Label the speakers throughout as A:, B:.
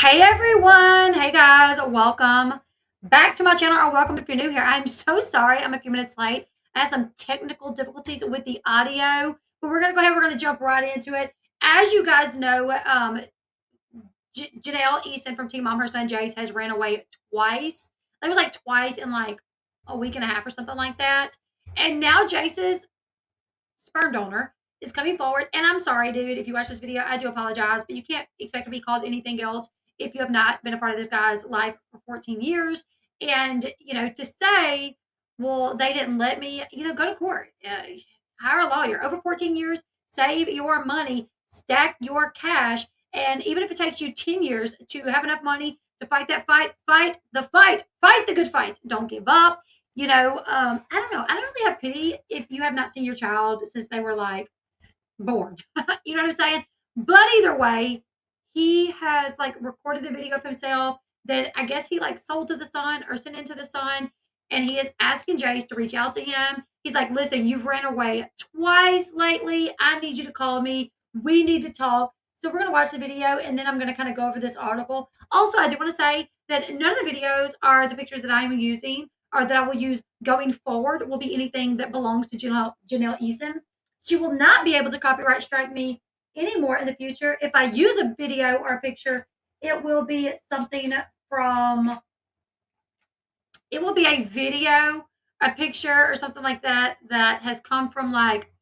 A: Hey everyone! Hey guys, welcome back to my channel, or welcome if you're new here. I'm so sorry I'm a few minutes late. I had some technical difficulties with the audio, but we're gonna go ahead. We're gonna jump right into it. As you guys know, Janelle Easton from Team Mom, her son Jace, has ran away twice. It was like twice in like a week and a half or something like that. And now Jace's sperm donor is coming forward. And I'm sorry, dude, if you watch this video, I do apologize, but you can't expect to be called anything else if you have not been a part of this guy's life for 14 years. And, to say, well, they didn't let me, go to court, hire a lawyer over 14 years, save your money, stack your cash. And even if it takes you 10 years to have enough money to fight that fight the fight, fight the good fight. Don't give up. I don't know. I don't really have pity if you have not seen your child since they were like born. You know what I'm saying? But either way, he has like recorded a video of himself that I guess he like sold to the son or sent into the son. And he is asking Jace to reach out to him. He's like, listen, you've ran away twice lately. I need you to call me. We need to talk. So we're going to watch the video and then I'm going to kind of go over this article. Also, I do want to say that none of the videos are the pictures that I am using or that I will use going forward will be anything that belongs to Janelle Eason. She will not be able to copyright strike me anymore in the future. If I use a video or a picture, it will be something from, it will be a video, a picture, or something like that that has come from like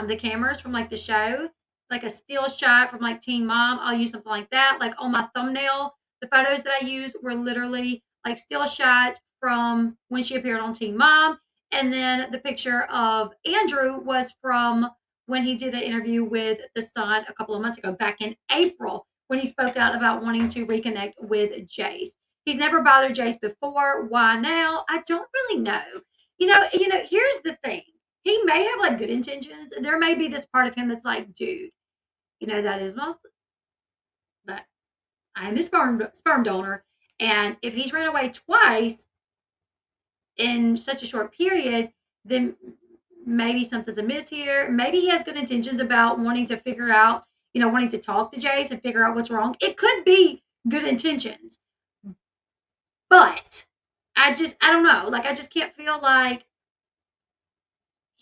A: the cameras from like the show, like a still shot from like Teen Mom. I'll use something like that. Like on my thumbnail, the photos that I use were literally like still shots from when she appeared on Teen Mom. And then the picture of Andrew was from when he did an interview with the Sun a couple of months ago, back in April, when he spoke out about wanting to reconnect with Jace. He's never bothered Jace before. Why now? I don't really know. Here's the thing. He may have like good intentions. There may be this part of him that's like, dude, that is my, but I am his sperm donor. And if he's ran away twice in such a short period, then maybe something's amiss here. Maybe he has good intentions about wanting to figure out, wanting to talk to Jace and figure out what's wrong. It could be good intentions, but I don't know. Like, I just can't feel like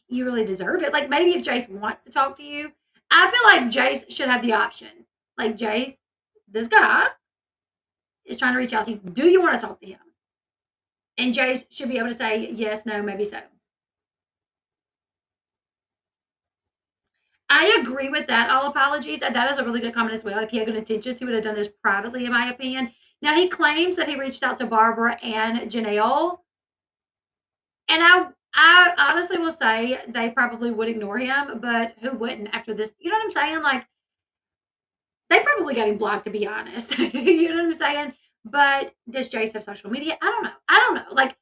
A: you really deserve it. Like, maybe if Jace wants to talk to you, I feel like Jace should have the option. Like, Jace, this guy is trying to reach out to you. Do you want to talk to him? And Jace should be able to say yes, no, maybe so. I agree with that. All apologies. That is a really good comment as well. If he had good intentions, he would have done this privately, in my opinion. Now, he claims that he reached out to Barbara and Janelle. And I honestly will say they probably would ignore him, but who wouldn't after this? You know what I'm saying? Like, they probably got him blocked, to be honest. You know what I'm saying? But does Jace have social media? I don't know. I don't know. Like,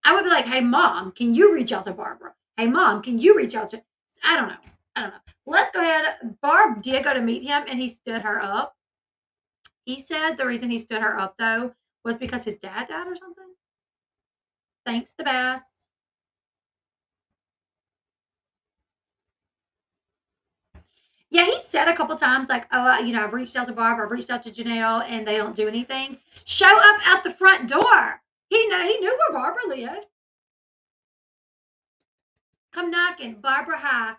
A: I would be like, hey, mom, can you reach out to Barbara? Hey, mom, can you reach out to? I don't know. I don't know. Let's go ahead. Barb did go to meet him and he stood her up. He said the reason he stood her up, though, was because his dad died or something. Thanks, the Bass. Yeah, he said a couple times, like, oh, I've reached out to Barbara, I've reached out to Janelle, and they don't do anything. Show up at the front door. He knew where Barbara lived. Come knocking. Barbara, hi.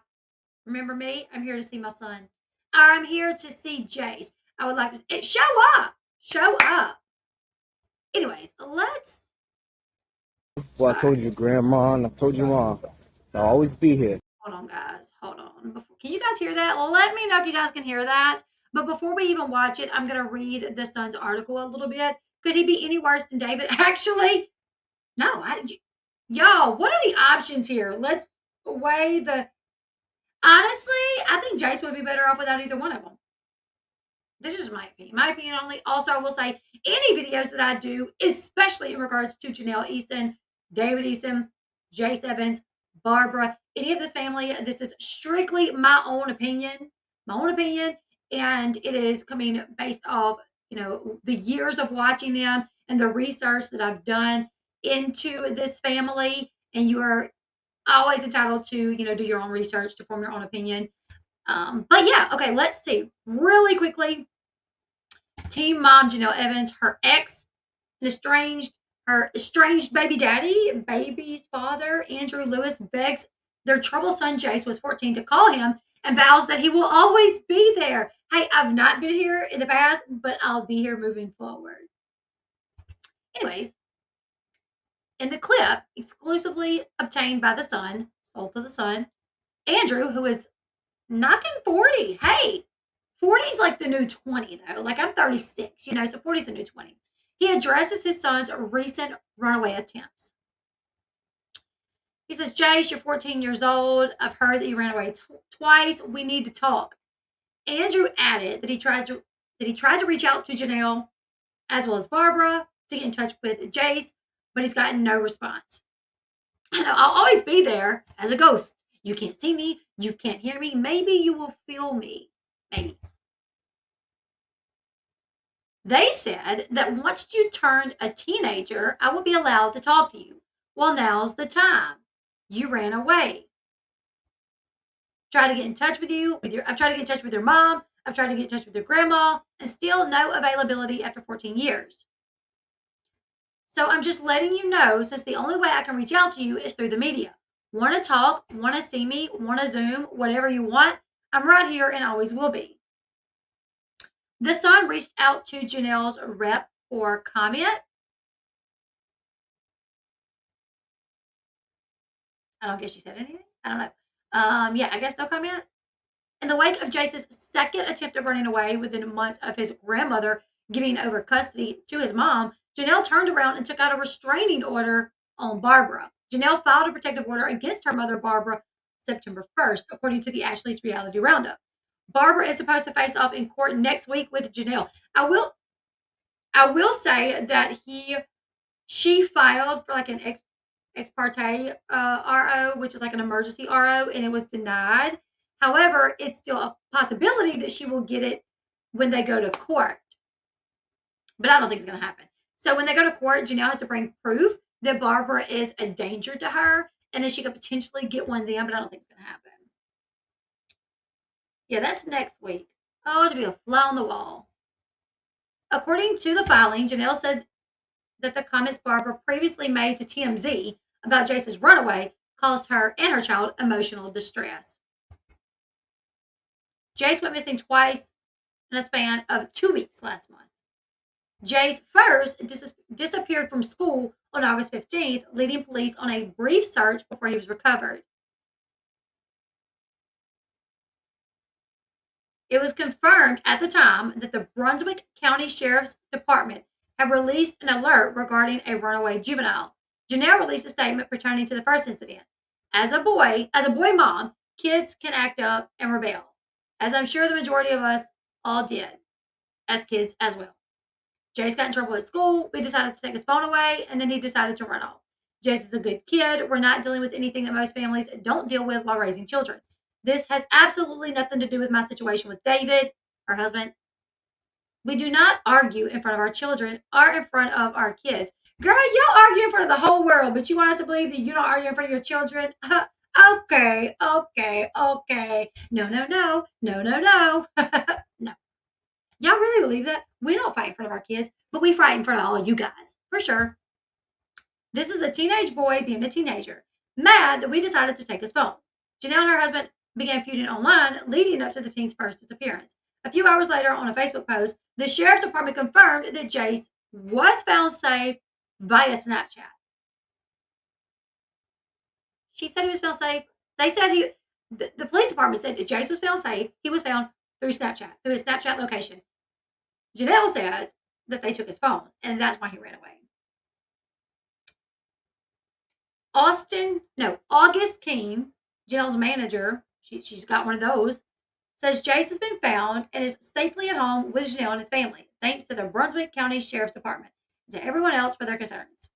A: Remember me? I'm here to see my son. Or I'm here to see Jace. I would like to show up. Show up. Anyways, let's.
B: Well, I told you, Grandma, and I told you, Mom. I'll always be here.
A: Hold on, guys. Hold on. Can you guys hear that? Well, let me know if you guys can hear that. But before we even watch it, I'm going to read the Sun's article a little bit. Could he be any worse than David? Actually, no. Y'all, what are the options here? Let's weigh the. Honestly, I think Jace would be better off without either one of them. This is my opinion. My opinion only. Also, I will say any videos that I do, especially in regards to Janelle Easton, David Easton, Jace Evans, Barbara, any of this family, this is strictly my own opinion. My own opinion. And it is coming based off, the years of watching them and the research that I've done into this family. And you are always entitled to, do your own research to form your own opinion. But yeah, okay, let's see really quickly. Teen mom Janelle Evans, her estranged baby daddy, baby's father, Andrew Lewis, begs their troubled son Jace was 14 to call him and vows that he will always be there. Hey, I've not been here in the past, but I'll be here moving forward. Anyways, in the clip, exclusively obtained by the Sun, sold to the Sun, Andrew, who is knocking 40. Hey, 40 is like the new 20, though. Like, I'm 36, so 40 is the new 20. He addresses his son's recent runaway attempts. He says, Jace, you're 14 years old. I've heard that you ran away twice. We need to talk. Andrew added that he tried to reach out to Janelle as well as Barbara to get in touch with Jace, but he's gotten no response. I'll always be there as a ghost. You can't see me. You can't hear me. Maybe you will feel me. Maybe. They said that once you turned a teenager, I would be allowed to talk to you. Well, now's the time. You ran away. Try to get in touch with you. I've tried to get in touch with your mom. I've tried to get in touch with your grandma, and still no availability after 14 years. So I'm just letting you know, since the only way I can reach out to you is through the media. Want to talk, want to see me, want to Zoom, whatever you want, I'm right here and always will be. The Sun reached out to Janelle's rep for comment. I don't guess she said anything. I don't know. Yeah, I guess no comment. In the wake of Jace's second attempt at running away within months of his grandmother giving over custody to his mom, Janelle turned around and took out a restraining order on Barbara. Janelle filed a protective order against her mother, Barbara, September 1st, according to the Ashley's Reality Roundup. Barbara is supposed to face off in court next week with Janelle. I will say that she filed for like an ex parte RO, which is like an emergency RO, and it was denied. However, it's still a possibility that she will get it when they go to court. But I don't think it's going to happen. So when they go to court, Janelle has to bring proof that Barbara is a danger to her, and then she could potentially get one then, but I don't think it's going to happen. Yeah, that's next week. Oh, to be a fly on the wall. According to the filing, Janelle said that the comments Barbara previously made to TMZ about Jace's runaway caused her and her child emotional distress. Jace went missing twice in a span of 2 weeks last month. Jace first disappeared from school on August 15th, leading police on a brief search before he was recovered. It was confirmed at the time that the Brunswick County Sheriff's Department had released an alert regarding a runaway juvenile. Janelle released a statement pertaining to the first incident. As a boy mom, kids can act up and rebel, as I'm sure the majority of us all did as kids as well. Jace got in trouble at school. We decided to take his phone away, and then he decided to run off. Jace is a good kid. We're not dealing with anything that most families don't deal with while raising children. This has absolutely nothing to do with my situation with David, her husband. We do not argue in front of our children or in front of our kids. Girl, y'all argue in front of the whole world, but you want us to believe that you don't argue in front of your children? Okay. No. No. Y'all really believe that? We don't fight in front of our kids, but we fight in front of all of you guys, for sure. This is a teenage boy being a teenager, mad that we decided to take his phone. Janelle and her husband began feuding online leading up to the teen's first disappearance. A few hours later, on a Facebook post, the sheriff's department confirmed that Jace was found safe via Snapchat. She said he was found safe. They said the police department said that Jace was found safe. He was found through Snapchat, through his Snapchat location. Janelle says that they took his phone, and that's why he ran away. August Keene, Janelle's manager, she's got one of those, says Jace has been found and is safely at home with Janelle and his family, thanks to the Brunswick County Sheriff's Department and to everyone else for their concerns.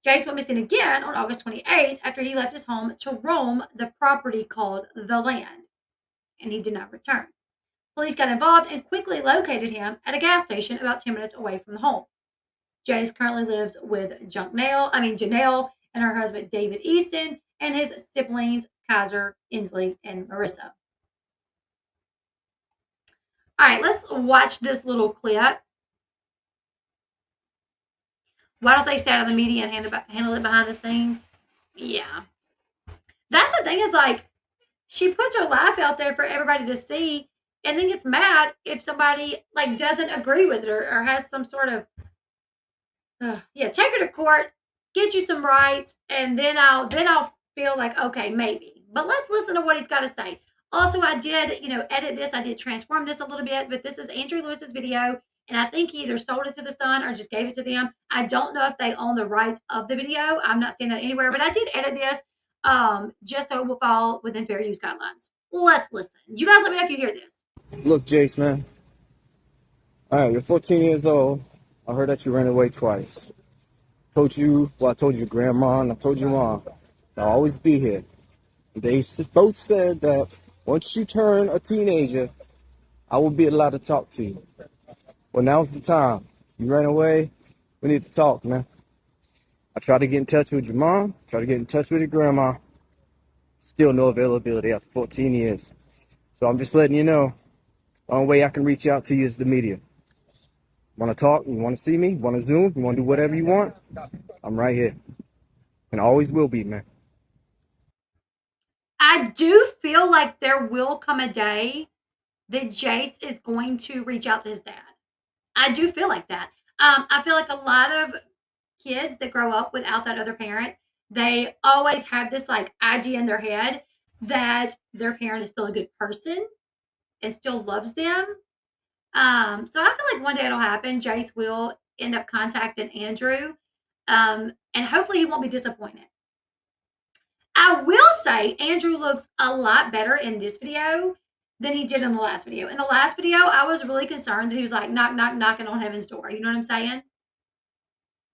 A: Jace went missing again on August 28th after he left his home to roam the property called The Land, and he did not return. Police got involved and quickly located him at a gas station about 10 minutes away from the home. Jace currently lives with Janelle and her husband, David Easton, and his siblings, Kaiser, Inslee, and Marissa. All right, let's watch this little clip. Why don't they stay out of the media and handle it behind the scenes? Yeah. That's the thing is like, she puts her life out there for everybody to see and then gets mad if somebody like doesn't agree with it or has some sort of yeah, take her to court, get you some rights, and then I'll feel like okay, maybe. But let's listen to what he's got to say. Also, I did, edit this. I did transform this a little bit, but this is Andrew Lewis's video, and I think he either sold it to the Sun or just gave it to them. I don't know if they own the rights of the video. I'm not seeing that anywhere, but I did edit this just so it will fall within fair use guidelines. Let's listen. You guys let me know if you hear this.
B: Look, Jace, man. All right, you're 14 years old. I heard that you ran away twice. I told you grandma and I told you mom. I'll always be here. They both said that once you turn a teenager, I will be allowed to talk to you. Well, now's the time. You ran away. We need to talk, man. I tried to get in touch with your mom. Tried to get in touch with your grandma. Still no availability after 14 years. So I'm just letting you know, the only way I can reach out to you is the media. Want to talk? You want to see me? Want to Zoom? You want to do whatever you want? I'm right here. And always will be, man.
A: I do feel like there will come a day that Jace is going to reach out to his dad. I do feel like that. I feel like a lot of kids that grow up without that other parent, they always have this like idea in their head that their parent is still a good person and still loves them. So I feel like one day it'll happen. Jace will end up contacting Andrew, and hopefully he won't be disappointed. I will say Andrew looks a lot better in this video than he did in the last video. In the last video, I was really concerned that he was like knock, knock, knocking on heaven's door. You know what I'm saying?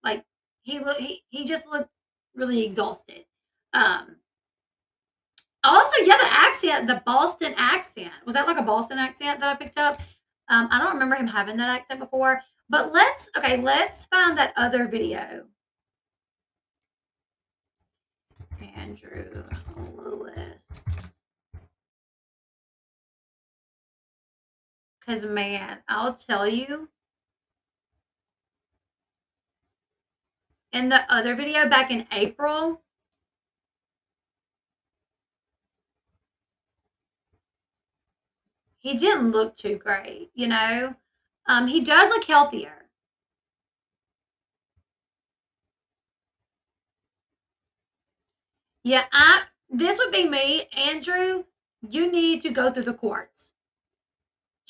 A: Like he just looked really exhausted. Also, yeah, the accent, the Boston accent. Was that like a Boston accent that I picked up? I don't remember him having that accent before. But let's find that other video. Andrew Lewis. Because, man, I'll tell you, in the other video back in April, he didn't look too great, you know? He does look healthier. Yeah, this would be me. Andrew, you need to go through the courts.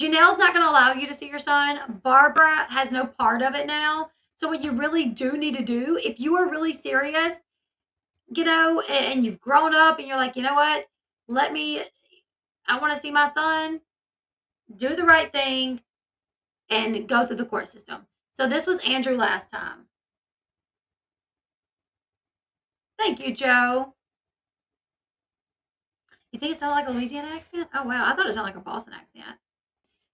A: Janelle's not going to allow you to see your son. Barbara has no part of it now. So what you really do need to do, if you are really serious, and you've grown up and you're like, you know what, I want to see my son, do the right thing and go through the court system. So this was Andrew last time. Thank you, Joe. You think it sounded like a Louisiana accent? Oh, wow. I thought it sounded like a Boston accent.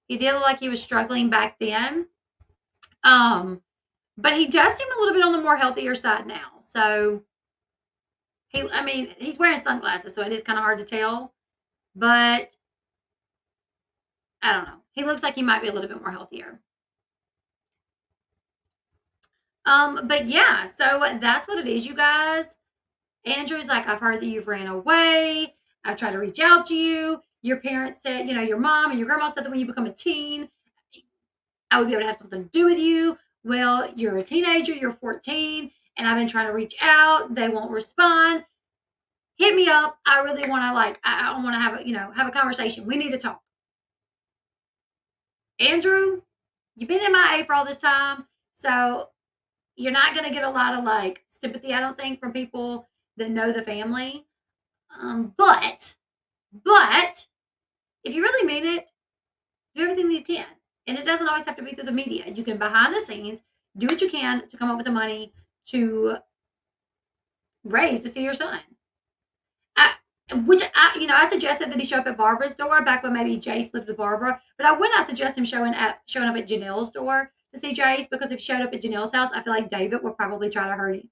A: He did look like he was struggling back then. But he does seem a little bit on the more healthier side now. So, he's wearing sunglasses, so it is kind of hard to tell. But, I don't know. He looks like he might be a little bit more healthier. But yeah, so that's what it is, you guys. Andrew's like, I've heard that you've ran away. I've tried to reach out to you. Your parents said, your mom and your grandma said that when you become a teen, I would be able to have something to do with you. Well, you're a teenager, you're 14, and I've been trying to reach out. They won't respond. Hit me up. I really want to I want to have a conversation. We need to talk. Andrew, you've been MIA for all this time. So you're not going to get a lot of sympathy, I don't think, from people that know the family. But if you really mean it, do everything that you can. And it doesn't always have to be through the media. You can, behind the scenes, do what you can to come up with the money to raise to see your son. I suggested that he show up at Barbara's door back when maybe Jace lived with Barbara, but I would not suggest him showing up at Janelle's door to see Jace, because if he showed up at Janelle's house, I feel like David would probably try to hurt him,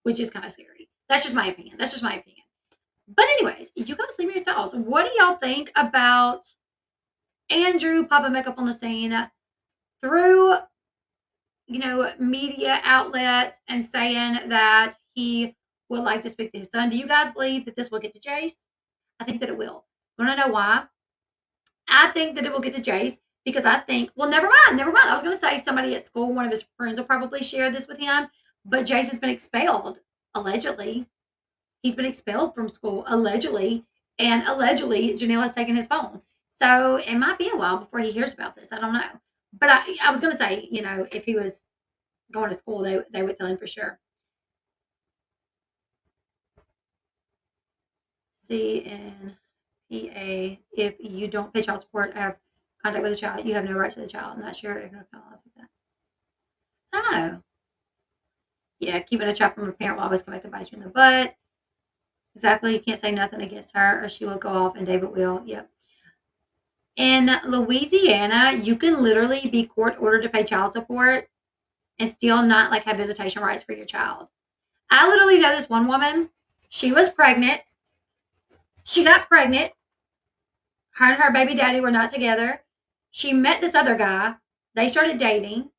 A: which is kind of scary. That's just my opinion. But anyways, you guys leave me your thoughts. What do y'all think about Andrew popping back up on the scene through, media outlets and saying that he would like to speak to his son. Do you guys believe that this will get to Jace? I think that it will. Want to know why? I think that it will get to Jace because I think, well, never mind, never mind. I was going to say somebody at school, one of his friends will probably share this with him, but Jace has been expelled, allegedly. He's been expelled from school, allegedly, and allegedly Janelle has taken his phone. So it might be a while before he hears about this. I don't know. But I was going to say, if he was going to school, they would tell him for sure. CNPA, if you don't pay child support or have contact with the child, you have no right to the child. I'm not sure if no laws like that. I don't know. Yeah, keeping a child from a parent will always come back to bite you in the butt. Exactly. You can't say nothing against her or she will go off and David will. Yep. In Louisiana, you can literally be court ordered to pay child support and still not like have visitation rights for your child. I literally know this one woman. She was pregnant. She got pregnant. Her and her baby daddy were not together. She met this other guy. They started dating.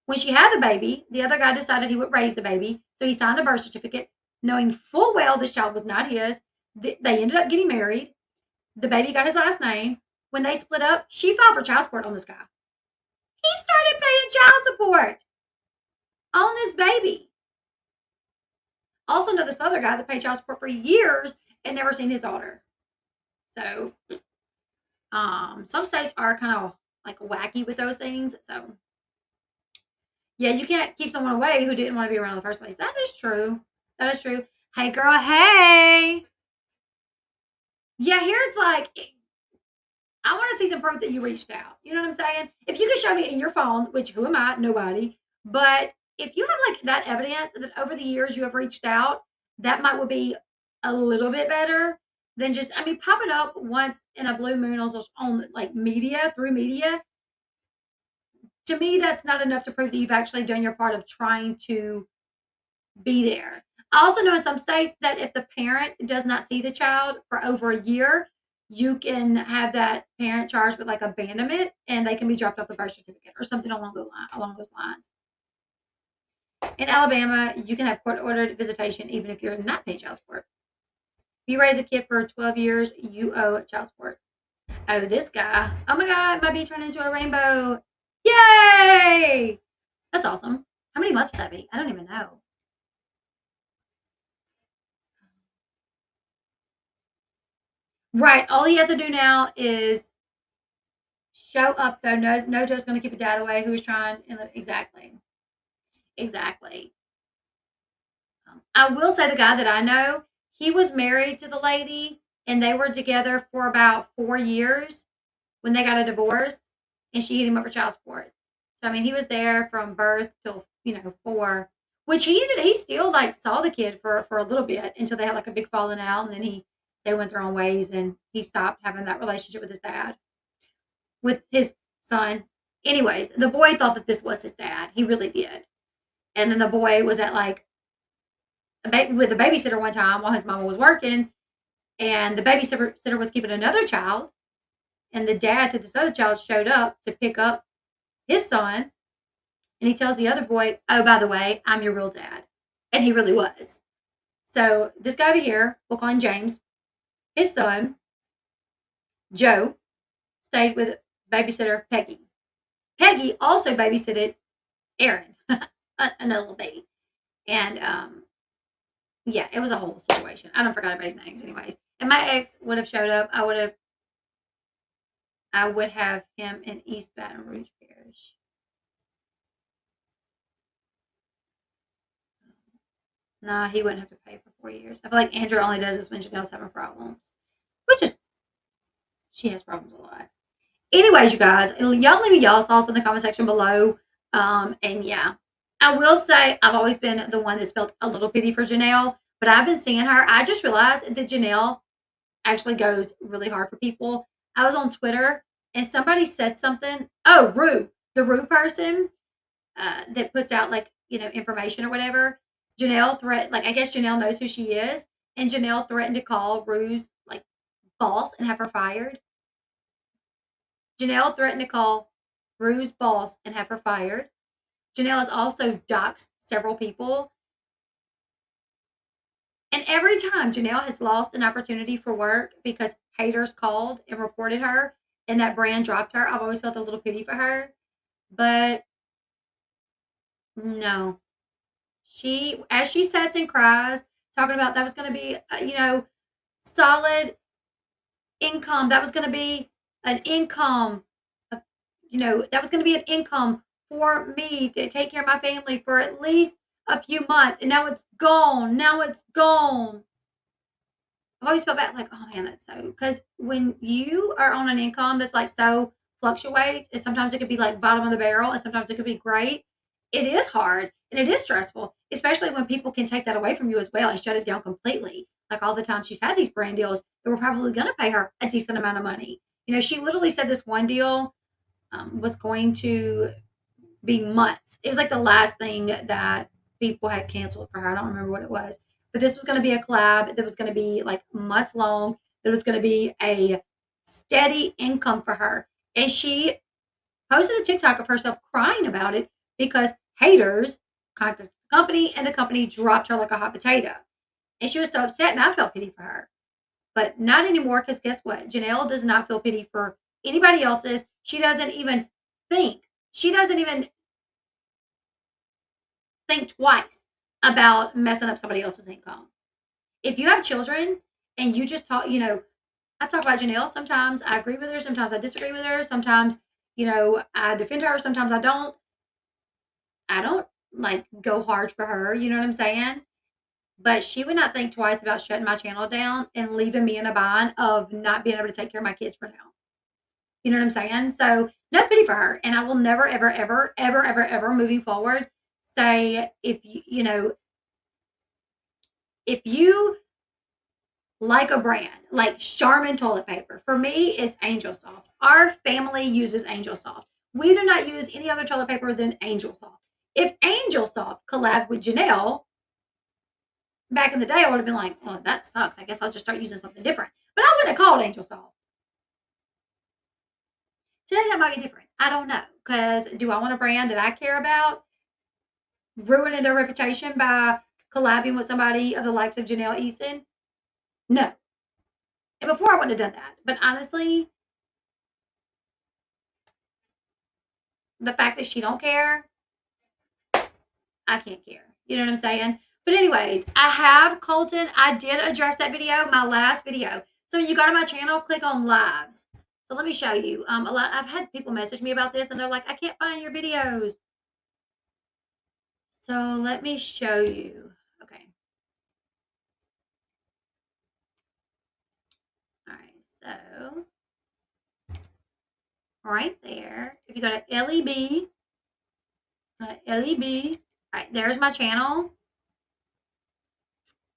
A: When she had the baby, the other guy decided he would raise the baby. So he signed the birth certificate, knowing full well this child was not his. They ended up getting married. The baby got his last name. When they split up, she filed for child support on this guy. He started paying child support on this baby. Also know this other guy that paid child support for years and never seen his daughter. So some states are kind of like wacky with those things. So yeah, you can't keep someone away who didn't want to be around in the first place. That is true. That is true. Hey girl, hey. Yeah, here it's like I want to see some proof that you reached out. You know what I'm saying? If you can show me in your phone, which who am I? Nobody. But if you have like that evidence that over the years you have reached out, that might would be a little bit better than just, I mean, popping up once in a blue moon on like media, through media. To me, that's not enough to prove that you've actually done your part of trying to be there. I also know in some states that if the parent does not see the child for over a year, you can have that parent charged with like abandonment and they can be dropped off the birth certificate or something along those lines. In Alabama, you can have court ordered visitation even if you're not paying child support. If you raise a kid for 12 years, you owe child support. Oh, this guy. Oh my God, my bee turned into a rainbow. Yay! That's awesome. How many months would that be? I don't even know. Right. All he has to do now is show up though. No Joe's gonna keep a dad away who's trying exactly. Exactly. I will say the guy that I know, he was married to the lady and they were together for about 4 years when they got a divorce and she hit him up for child support. So I mean he was there from birth till 4, which he still like saw the kid for a little bit until they had like a big falling out and then they went their own ways and he stopped having that relationship with his dad, with his son. Anyways, the boy thought that this was his dad. He really did. And then the boy was at like with a babysitter one time while his mama was working, and the babysitter was keeping another child, and the dad to this other child showed up to pick up his son, and he tells the other boy, "Oh, by the way, I'm your real dad," and he really was. So this guy over here, we'll call him James. His son, Joe, stayed with babysitter Peggy. Peggy also babysitted Aaron, another little baby, and yeah, it was a whole situation. I don't forgot everybody's names, anyways. And my ex would have showed up. I would have him in East Baton Rouge Parish. Nah, he wouldn't have to pay for 4 years. I feel like Andrew only does this when Janelle's having problems, which is she has problems a lot. Anyways, you guys, y'all leave me y'all's thoughts in the comment section below. And yeah, I will say I've always been the one that's felt a little pity for Janelle, but I've been seeing her. I just realized that Janelle actually goes really hard for people. I was on Twitter and somebody said something. Oh, Rue, the Rue person that puts out like information or whatever. Janelle I guess Janelle knows who she is, and Janelle threatened to call Rue's like boss and have her fired. Janelle threatened to call Rue's boss and have her fired. Janelle has also doxed several people. And every time Janelle has lost an opportunity for work because haters called and reported her and that brand dropped her, I've always felt a little pity for her. But no, as she sits and cries, talking about that was going to be, solid income. That was going to be an income, uh, that was going to be an income for me to take care of my family for at least a few months. And now it's gone. Now it's gone. I've always felt bad, like, oh man, that's so, because when you are on an income that's like so fluctuates, and sometimes it could be like bottom of the barrel, and sometimes it could be great. It is hard and it is stressful, especially when people can take that away from you as well and shut it down completely. Like all the time she's had these brand deals that were probably going to pay her a decent amount of money. She literally said this one deal was going to be months. It was like the last thing that people had canceled for her. I don't remember what it was, but this was going to be a collab that was going to be like months long. That was going to be a steady income for her, and she posted a TikTok of herself crying about it because haters contacted the company, and the company dropped her like a hot potato. And she was so upset, and I felt pity for her. But not anymore, because guess what? Janelle does not feel pity for anybody else's. She doesn't even think. She doesn't even think twice about messing up somebody else's income. If you have children and you just talk, I talk about Janelle. Sometimes I agree with her. Sometimes I disagree with her. Sometimes, I defend her. Sometimes I don't. I don't like go hard for her. You know what I'm saying? But she would not think twice about shutting my channel down and leaving me in a bind of not being able to take care of my kids for now. You know what I'm saying? So no pity for her. And I will never, ever, ever, ever, ever, ever moving forward say if you like a brand like Charmin toilet paper, for me it's Angel Soft. Our family uses Angel Soft. We do not use any other toilet paper than Angel Soft. If Angel Soft collabed with Janelle back in the day, I would have been like, oh, that sucks. I guess I'll just start using something different. But I wouldn't have called Angel Soft. Today that might be different. I don't know. Because do I want a brand that I care about ruining their reputation by collabing with somebody of the likes of Janelle Easton? No. And before I wouldn't have done that. But honestly, the fact that she don't care, I can't care. You know what I'm saying? But anyways, I have Colton. I did address that video, my last video. So when you go to my channel, click on lives. So let me show you. I've had people message me about this and they're like, I can't find your videos. So let me show you. Okay. All right. So right there, if you go to Elle Bee, Elle Bee, right there's my channel.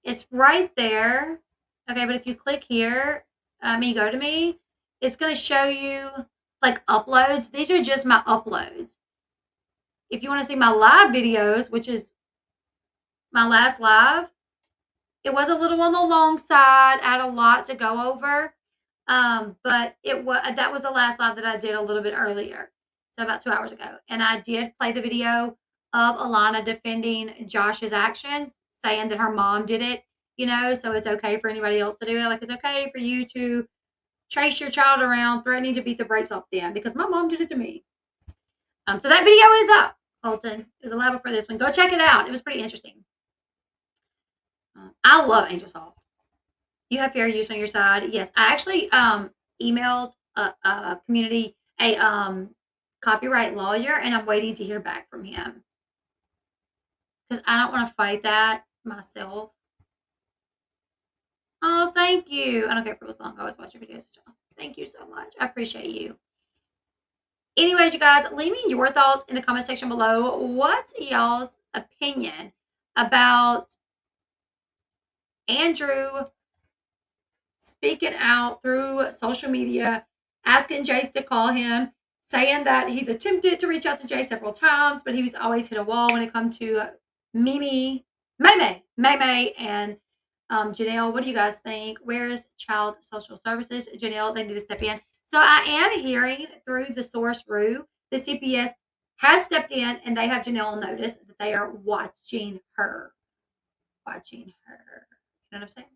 A: It's right there. Okay, but if you click here, you go to me, it's going to show you like uploads. These are just my uploads. If you want to see my live videos, which is my last live, it was a little on the long side. I had a lot to go over. But that was the last live that I did a little bit earlier. So about 2 hours ago. And I did play the video of Alana defending Josh's actions, saying that her mom did it, so it's okay for anybody else to do it. Like it's okay for you to chase your child around, threatening to beat the brakes off them because my mom did it to me. So that video is up, Colton. It was a live before this one. Go check it out. It was pretty interesting. I love Angel Soft. You have fair use on your side. Yes, I actually emailed a community copyright lawyer, and I'm waiting to hear back from him because I don't want to fight that myself. Oh, thank you. I don't care if it was long. I always watch your videos. Thank you so much. I appreciate you. Anyways, you guys, leave me your thoughts in the comment section below. What's y'all's opinion about Andrew speaking out through social media, asking Jace to call him, saying that he's attempted to reach out to Jace several times, but he was always hit a wall when it comes to Meme, and Janelle? What do you guys think? Where's Child Social Services? Janelle, they need to step in. So I am hearing through the source Rue, the CPS has stepped in and they have Janelle on notice that they are watching her. Watching her. You know what I'm saying?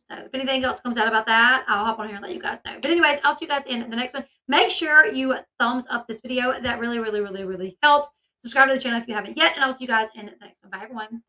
A: So if anything else comes out about that, I'll hop on here and let you guys know. But anyways, I'll see you guys in the next one. Make sure you thumbs up this video. That really, really, really, really helps. Subscribe to the channel if you haven't yet. And I'll see you guys in the next one. Bye, everyone.